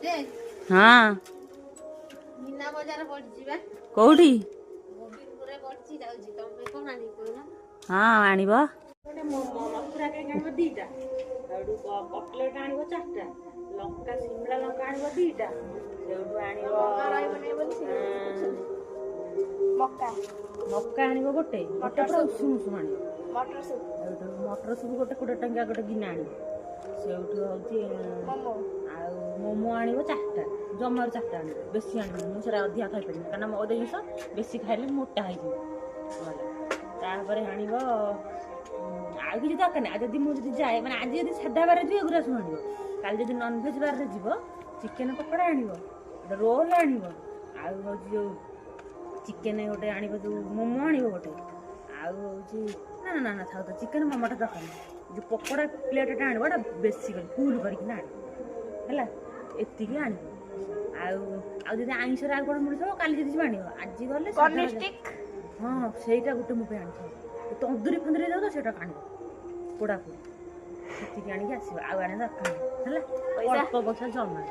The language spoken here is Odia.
हाँ मीना बजार पड़छि बा कौटी गोविंदपुरे पड़छि जाउछि तमे कोन आनी कोना हाँ आनिबा ଗୋଟେ ମଥୁରା କେକ୍ ଆଣିବ ଦିଟା ସେଇଠୁ କଟଲେଟ୍ ଆଣିବ ଚାରିଟା ଲଙ୍କା ସିମଲା ଲଙ୍କା ଆଣିବ ଦିଟା ସେଇଠୁ ଆଣିବ मक्का ମକା ଆଣିବ ଗୋଟେ ପୁରା ଉଷୁମ ଉଷୁମ ଆଣିବ मटर सूप ସେଇଠୁ ମଟର ସୁପ୍ ଗୋଟେ 20 ଟଙ୍କିଆ ଗୋଟେ ଗିନା ଆଣିବ ସେଇଠୁ ହେଉଛି मोमो ଆଉ ମୋମୋ ଆଣିବ ଚାରିଟା ଜମାରୁ ଚାରିଟା ଆଣିବ ବେଶୀ ଆଣିବ ମୁଁ ସେଟା ଅଧିକା ଖାଇପାରିବି କାରଣ ମଇଦା ଜିନିଷ ବେଶୀ ଖାଇଲେ ମୋଟା ହେଇଯିବ ଗଲା ତାପରେ ଆଣିବ ଆଉ କିଛି ଦରକାର ନାହିଁ ଆଉ ଯଦି ମୁଁ ଯଦି ଯାଏ ମାନେ ଆଜି ଯଦି ସାଧା ବାରରେ ଯିବ ଏଗୁଡ଼ା ସବୁ ଆଣିବ କାଲି ଯଦି ନନଭେଜ୍ ବାରରେ ଯିବ ଚିକେନ ପକୋଡ଼ା ଆଣିବ ରୋଲ୍ ଆଣିବ ଆଉ ହେଉଛି ଯେଉଁ ଚିକେନ ଗୋଟେ ଆଣିବ ଯେଉଁ ମୋମୋ ଆଣିବ ଗୋଟେ ଆଉ ହେଉଛି ନା ଥାଉ ତ ଚିକେନ ମୋମୋଟା ଦରକାର ନାହିଁ ଯେଉଁ ପକୋଡ଼ା ପ୍ଲେଟ୍ଟା ଆଣିବ ଏଇଟା ବେଶୀ କରି ଫୁଲ୍ କରିକିନା ଆଣିବ ହେଲା ଏତିକି ଆଣିବ ଆଉ ଆଉ ଯଦି ଆଇଁଷରେ ଆଉ କ'ଣ ମିଳୁଥିବ କାଲି ଯଦି ଯିବ ଆଣିବ ଆଜି ଗଲେ ହଁ ସେଇଟା ଗୋଟେ ମୋ ପାଇଁ ଆଣିଥିବ ତନ୍ଦୁରୀ ଫନ୍ଦୁରୀ ଯାଉ ତ ସେଇଟା ଆଣିବ ପୋଡ଼ାପୋଡ଼ି ସେତିକି ଆଣିକି ଆସିବ ଆଉ ଆଣିବା ଦରକାର ନାହିଁ ହେଲା ଅଳ୍ପ ପଇସା ଜମା